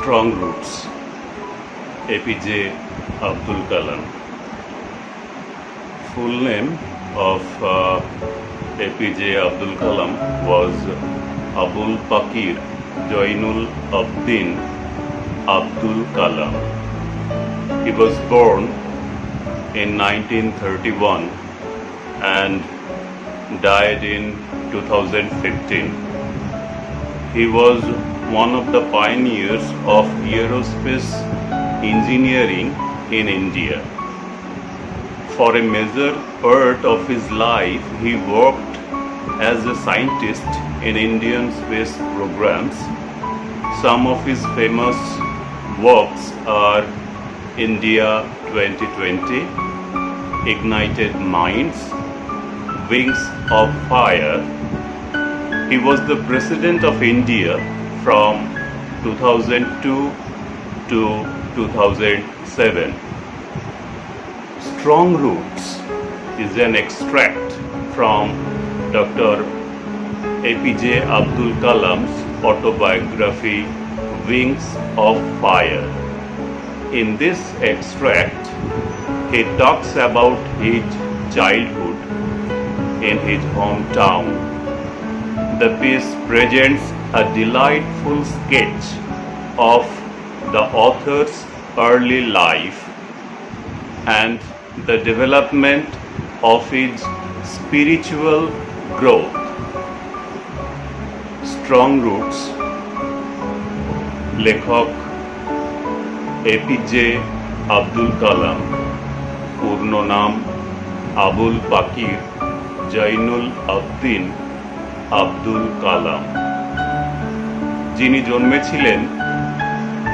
Strong Roots, APJ Abdul Kalam. Full name of APJ Abdul Kalam was Abul Pakir Jainul Abdin Abdul Kalam. He was born in 1931 and died in 2015. He was one of the pioneers of aerospace engineering in India. For a major part of his life, he worked as a scientist in Indian space programs. Some of his famous works are India 2020, Ignited Minds, Wings of Fire. He was the President of India from 2002 to 2007. Strong Roots is an extract from Dr. APJ Abdul Kalam's autobiography Wings of Fire. In this extract, he talks about his childhood in his hometown. The piece presents a delightful sketch of the author's early life and the development of his spiritual growth. Strong Roots, লেখক APJ Abdul Kalam, পূর্ণ নাম আবুল পাকির জৈনুল আবদিন আব্দুল কালাম, যিনি জন্মেছিলেন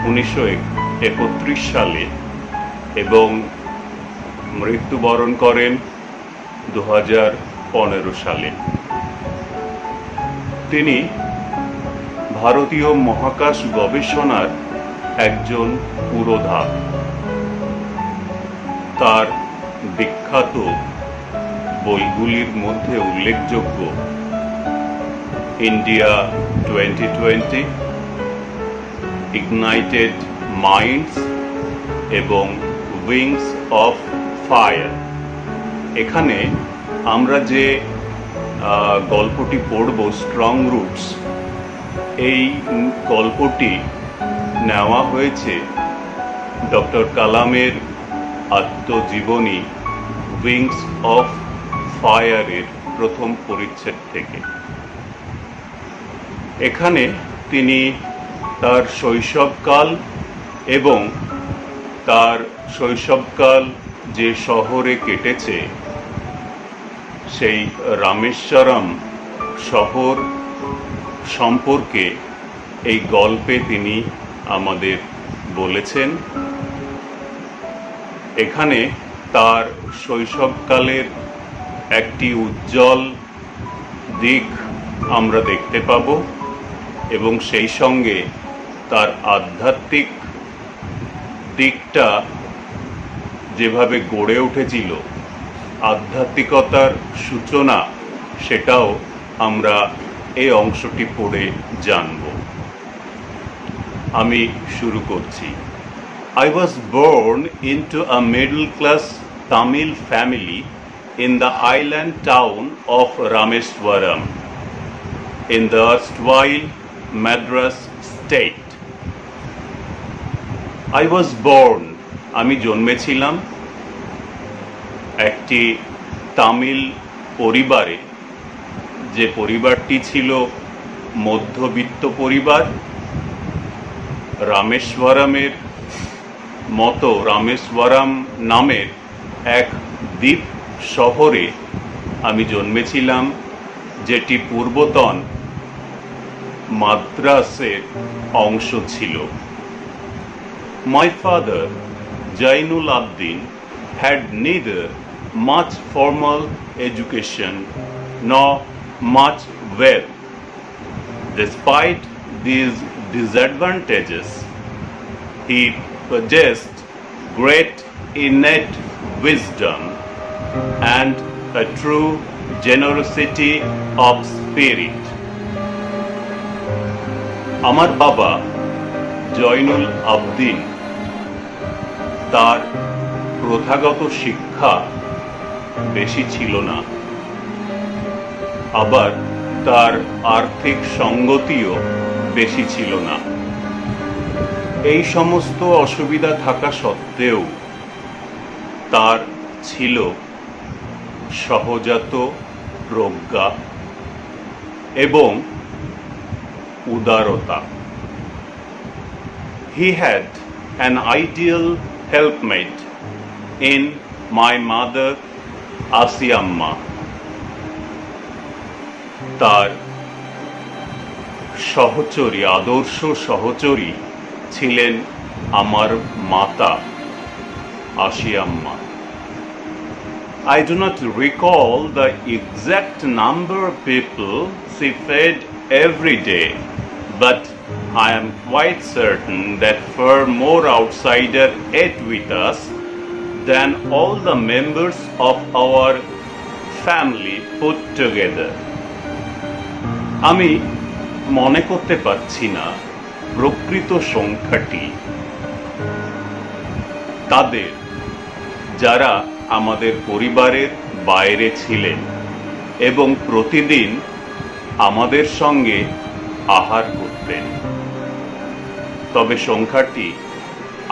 1931 সালে এবং মৃত্যুবরণ করেন 2015 সালে। তিনি ভারতীয় মহাকাশ গবেষণার একজন পুরোধা। তার বিখ্যাত বইগুলির মধ্যে উল্লেখযোগ্য ইন্ডিয়া 2020, ইগনাইটেড মাইন্ডস এবং উইংস অফ ফায়ার। এখানে আমরা যে গল্পটি পড়ব, স্ট্রং রুটস, এই গল্পটি নেওয়া হয়েছে ডক্টর কালামের আত্মজীবনী উইংস অফ ফায়ারের প্রথম পরিচ্ছেদ থেকে। এখানে তিনি তার শৈশবকাল এবং তার শৈশবকাল যে শহরে কেটেছে সেই রামেশ্বরম শহর সম্পর্কে এই গল্পে তিনি আমাদের বলেছেন। এখানে তার শৈশবকালের একটি উজ্জ্বল দিক আমরা দেখতে পাব এবং সেই সঙ্গে তার আধ্যাত্মিক দিকটা যেভাবে গড়ে উঠেছিল, আধ্যাত্মিকতার সূচনা, সেটাও আমরা এই অংশটি পড়ে জানব। আমি শুরু করছি। I was born into a middle-class Tamil family in the island town of Rameswaram in the erstwhile Madras state. I was born, আমি জন্মেছিলাম একটি তামিল পরিবারে, যে পরিবারটি ছিল মধ্যবিত্ত পরিবার। রামেশ্বরমের মতো রামেশ্বরম নামের এক দ্বীপ শহরে আমি জন্মেছিলাম, যেটি পূর্বতন মাদ্রাসের অংশ ছিল। My father, Jainul Abdin, had neither much formal education nor much wealth. Despite these disadvantages, he possessed great innate wisdom and a true generosity of spirit. আমার বাবা জয়নুল আবদিন তার প্রথাগত শিক্ষা বেশি ছিল না, আবার তার আর্থিক সঙ্গতিও বেশি ছিল না। এই সমস্ত অসুবিধা থাকা সত্ত্বেও তার ছিল সহজাত প্রজ্ঞা এবং উদারতা। He had an ideal helpmate in my mother Asiamma. তার সহচরী, আদর্শ সহচরী ছিলেন আমার মাতা Ashiamma. I do not recall the exact number of people she fed every day, but I am quite certain that far more outsiders ate with us than all the members of our family put together. আমি মনে করতে পারছি না প্রকৃত সংখ্যাটি। তাদের যারা আমাদের পরিবারের বাইরে ছিলেন এবং প্রতিদিন আমাদের সঙ্গে আহার করতেন, তবে সংখ্যাটি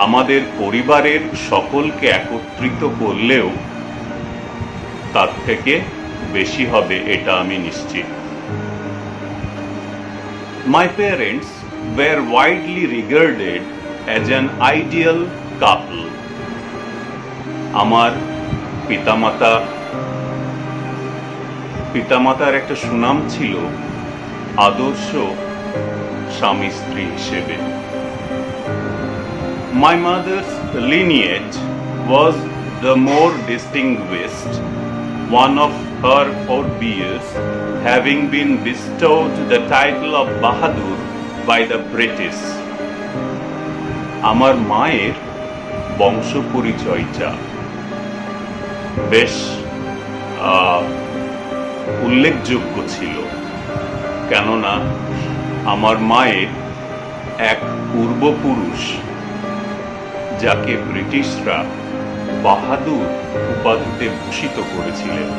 আমাদের পরিবারের সকলকে একত্রিত করলেও তার থেকে বেশি হবে, এটা আমি নিশ্চিত। My parents were widely regarded as an ideal couple. আমার পিতামাতার একটা সুনাম ছিল আদর্শ স্বামী স্ত্রী হিসেবে। My mother's lineage was the more distinguished, one of her forebears having been bestowed the title of Bahadur by the British. আমার মায়ের বংশ পরিচয়টা বেশ উল্লেখযোগ্য ছিল, কেননা আমার মায়ের এক পূর্বপুরুষ যাকে ব্রিটিশরা বাহাদুর উপাধিতে ভূষিত করেছিলেন।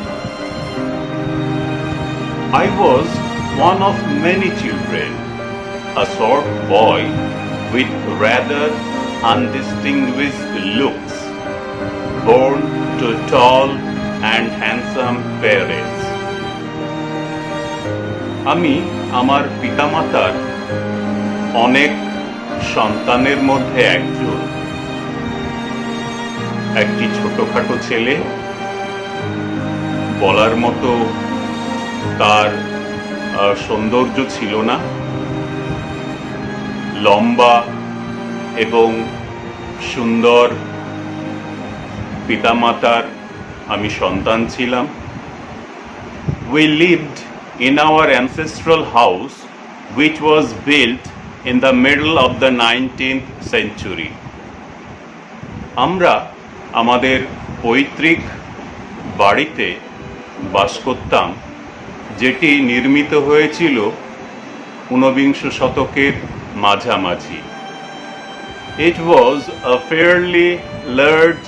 I was one of many children, a short boy with rather undistinguished looks, born to tall and handsome parents. আমি আমার পিতামাতার অনেক সন্তানের মধ্যে একজন, একটি ছোটখাটো ছেলে, বলার মতো তার সৌন্দর্য ছিল না, লম্বা এবং সুন্দর পিতামাতার আমি সন্তান ছিলাম। We lived in our ancestral house, which was built in the middle of the 19th century. আমরা আমাদের পৈতৃক বাড়িতে বাস করতাম, যেটি নির্মিত হয়েছিল ঊনবিংশ শতকের মাঝামাঝি। It was a fairly large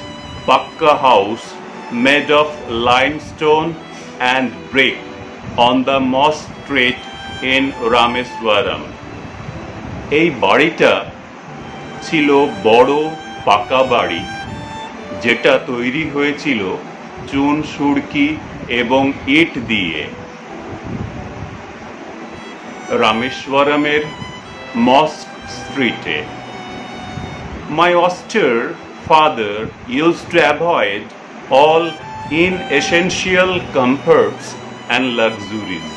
pakka house made of limestone and brick on the Moss Street in Rameswaram. এই বাড়িটা ছিল বড় পাকা বাড়ি, যেটা তৈরি হয়েছিল চুন সুড়কি এবং ইট দিয়ে। রামেশ্বরমের মস্ক স্ট্রিটে। My austere father used to avoid all inessential comforts and luxuries.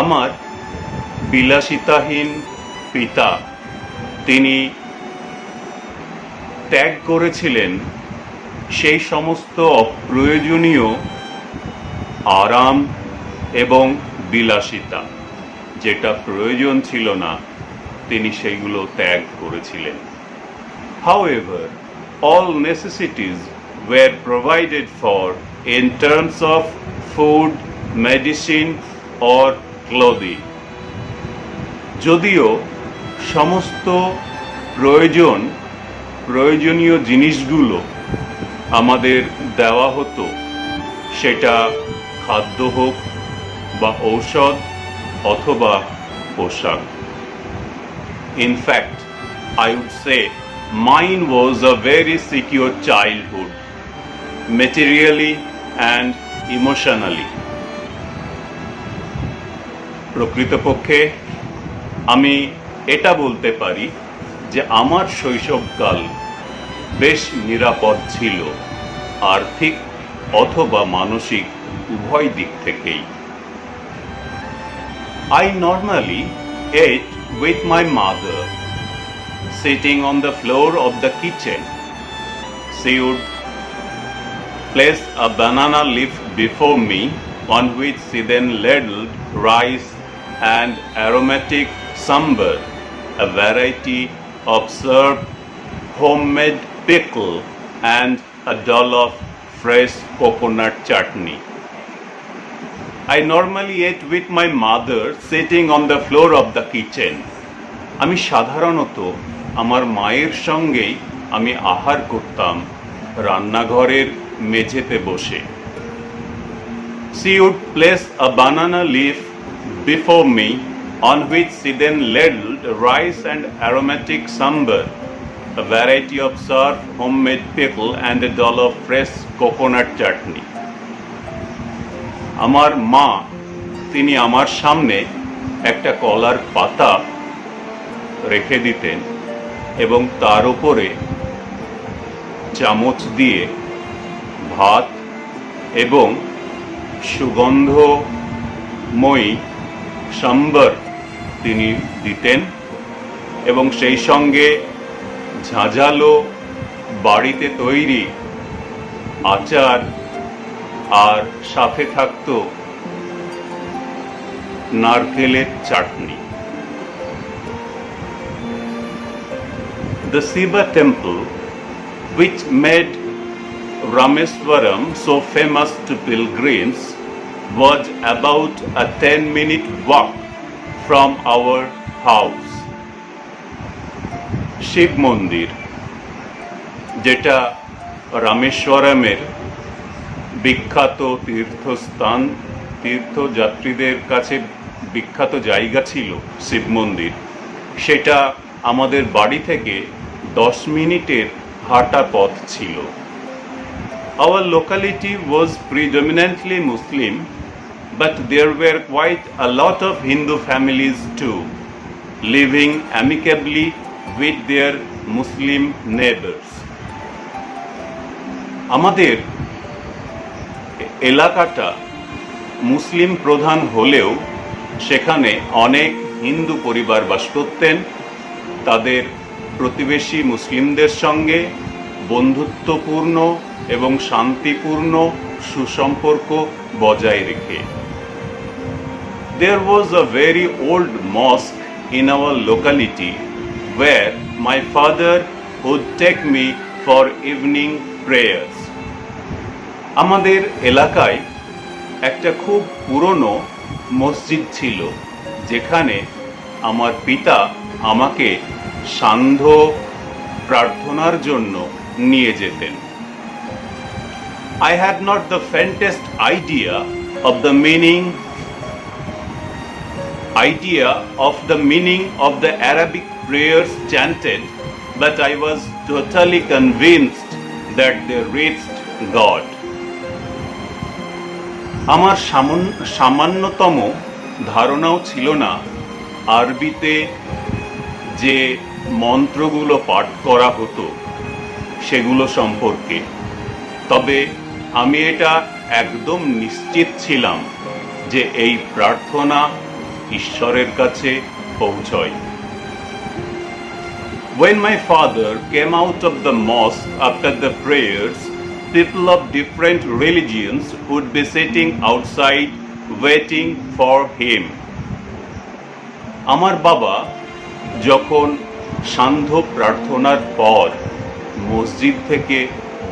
আমার বিলাসিতাহীন পিতা তিনি ত্যাগ করেছিলেন সেই সমস্ত অপ্রয়োজনীয় আরাম এবং বিলাসিতা, যেটা প্রয়োজন ছিল না, তিনি সেইগুলো ত্যাগ করেছিলেন। However, all necessities were provided for in terms of food, medicine or clothing. যদিও সমস্ত প্রয়োজনীয় জিনিসগুলো আমাদের দেওয়া হতো, সেটা খাদ্য হোক বা ঔষধ অথবা পোশাক। In fact, I would say mine was a very secure childhood, materially and emotionally. প্রকৃতপক্ষে আমি এটা বলতে পারি যে আমার শৈশবকাল বেশ নিরাপদ ছিল, আর্থিক অথবা মানসিক উভয় দিক থেকেই। I normally ate with my mother, sitting on the floor of the kitchen. She would place a banana leaf before me, on which she then ladled rice and aromatic sambar, a variety of served homemade pickle and a doll of fresh coconut chutney. I normally ate with my mother sitting on the floor of the kitchen. আমি সাধারণত আমার মায়ের সঙ্গেই আমি আহার করতাম রান্নাঘরের মেঝেতে বসে। She would place a banana leaf before me, on which she then ladled rice and aromatic sambar, a variety of served homemade pickle and a doll of fresh coconut chutney. আমার মা তিনি আমার সামনে একটা কলার পাতা রেখে দিতেন এবং তার উপরে চামচ দিয়ে ভাত এবং সুগন্ধময়ী সাম্বার তিনি দিতেন এবং সেই সঙ্গে ঝাঁঝালো বাড়িতে তৈরি আচার আর সাথে থাকতো নারকেলের চাটনি। The Shiva temple, which made Rameswaram so famous to pilgrims, was about a 10-minute walk from our house. Shiva মন্দির, যেটা রামেশ্বরমের বিখ্যাত তীর্থস্থান, তীর্থযাত্রীদের কাছে বিখ্যাত জায়গা ছিল শিব মন্দির, সেটা আমাদের বাড়ি থেকে 10 মিনিটের হাঁটা পথ ছিল। Our locality was predominantly Muslim, but there were quite a lot of Hindu families too, living amicably with their Muslim neighbors. আমাদের এলাকাটা মুসলিম প্রধান হলেও সেখানে অনেক হিন্দু পরিবার বাস করতেন, তাদের প্রতিবেশী মুসলিমদের সঙ্গে বন্ধুত্বপূর্ণ এবং শান্তিপূর্ণ সুসম্পর্ক বজায় রেখে। There was a very old mosque in our locality where my father would take me for evening prayers. আমাদের এলাকায় একটা খুব পুরনো মসজিদ ছিল, যেখানে আমার পিতা আমাকে সান্ধ্য প্রার্থনার জন্য নিয়ে যেতেন। I had not the faintest idea of the meaning of the Arabic prayers chanted, but I was totally convinced that they reached God. আমার সামান্যতম ধারণাও ছিল না আরবিতে যে মন্ত্রগুলো পাঠ করা হতো সেগুলো সম্পর্কে, তবে আমি এটা একদম নিশ্চিত ছিলাম যে এই প্রার্থনা ঈশ্বরের কাছে পৌঁছয়। When my father came out of the mosque after the prayers, people of different religions would be sitting outside waiting for him. আমার বাবা যখন সান্ধ্য প্রার্থনার পর মসজিদ থেকে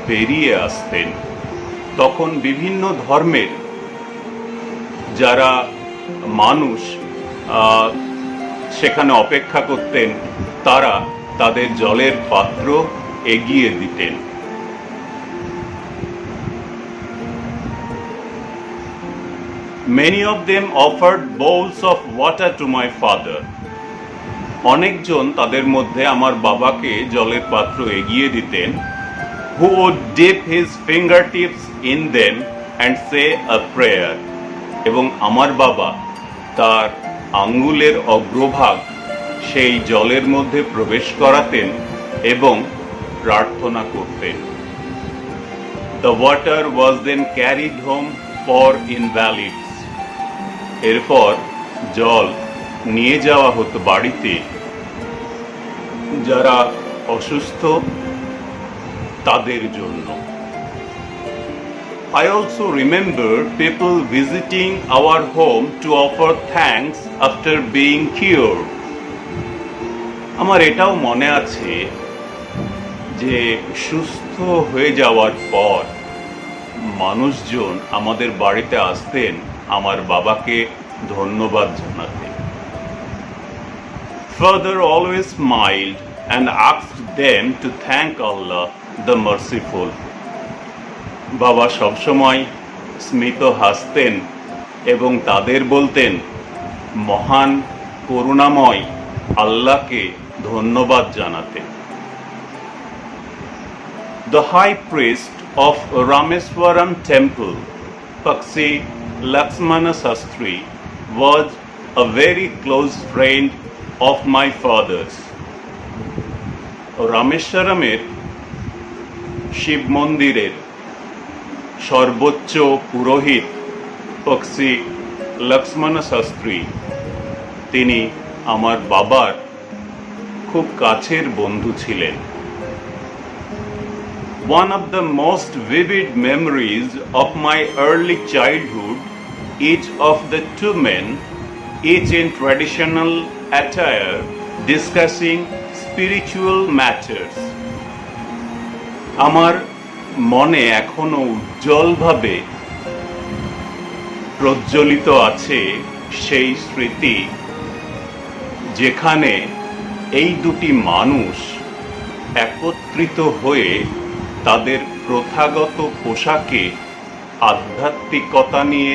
বেরিয়ে আসতেন, তখন বিভিন্ন ধর্মের যারা মানুষ সেখানে অপেক্ষা করতেন তারা তাদের জলের পাত্র এগিয়ে দিতেন। Many of them offered bowls of water to my father. অনেকজন তাদের মধ্যে আমার বাবাকে জলের পাত্র এগিয়ে দিতেন, who would dip his fingertips in them and say a prayer. এবং আমার বাবা তার আঙ্গুলের অগ্রভাগ সেই জলের মধ্যে প্রবেশ করাতেন এবং প্রার্থনা করতেন। The water was then carried home for invalids. এরপর জল নিয়ে যাওয়া হতো বাড়িতে যারা অসুস্থ তাদের জন্য। I also remember people visiting our home to offer thanks after being cured. আমার এটাও মনে আছে যে সুস্থ হয়ে যাওয়ার পর মানুষজন আমাদের বাড়িতে আসতেন আমার বাবাকে ধন্যবাদ জানাতে। Father always smiled and asked them to thank Allah the merciful. বাবা সবসময় স্মিত হাসতেন এবং তাদের বলতেন মহান করুণাময় আল্লাহকে ধন্যবাদ জানাতে। The high priest of Rameswaram temple, Pakshi Lakshmana Sastri, was a very close friend of my father's. রামেশ্বরমের Shiva মন্দিরের সর্বোচ্চ পুরোহিত পক্ষী লক্ষ্মণ শাস্ত্রী, তিনি আমার বাবার খুব কাছের বন্ধু ছিলেন। One of the most vivid memories of my early childhood, each of the two men, each in traditional attire, discussing spiritual matters. আমার মনে এখনো উজ্জ্বলভাবে প্রজ্বলিত আছে সেই স্মৃতি যেখানে এই দুটি মানুষ একত্রিত হয়ে তাদের প্রথাগত পোশাকে আধ্যাত্মিকতা নিয়ে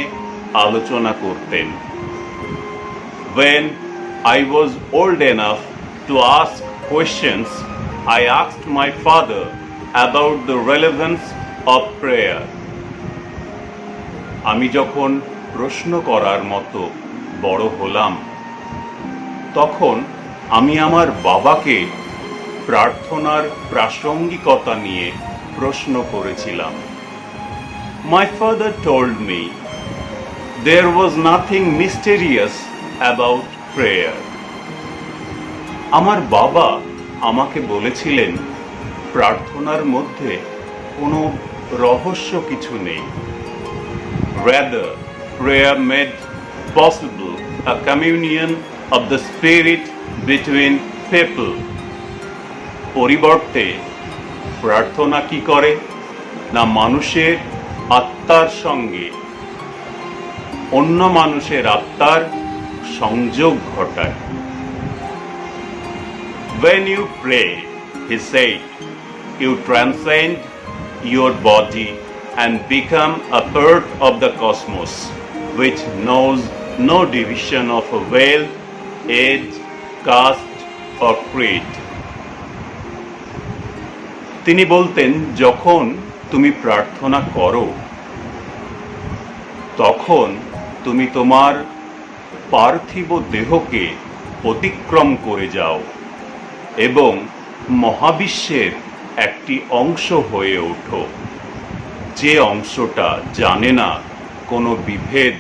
আলোচনা করতেন। When I was old enough to ask questions, I asked my father about the relevance of prayer. আমি যখন প্রশ্ন করার মতো বড় হলাম, তখন আমি আমার বাবাকে প্রার্থনার প্রাসঙ্গিকতা নিয়ে প্রশ্ন করেছিলাম। My father told me there was nothing mysterious about prayer. আমার বাবা আমাকে বলেছিলেন প্রার্থনার মধ্যে কোনো রহস্য কিছু নেই। Rather, prayer made possible a communion of the spirit between people. পরিবর্তে প্রার্থনা কি করে না মানুষের আত্মার সঙ্গে অন্য মানুষের আত্মার সংযোগ ঘটায়। When you pray, he said, you transcend your body and become a part of the cosmos, which knows no division of wealth, age, caste or creed. তিনি বলতেন যখন তুমি প্রার্থনা করো তখন তুমি তোমার পার্থিব দেহকে অতিক্রম করে যাও এবং মহাবিশ্বের একটি অংশ হয়ে ওঠো, যে অংশটা জানে না কোনো বিভেদ,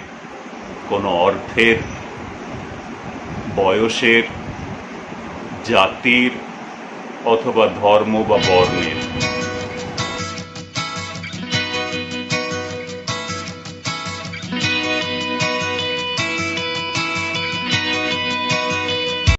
কোনো অর্থের, বয়সের, জাতির অথবা ধর্ম বা বর্ণের।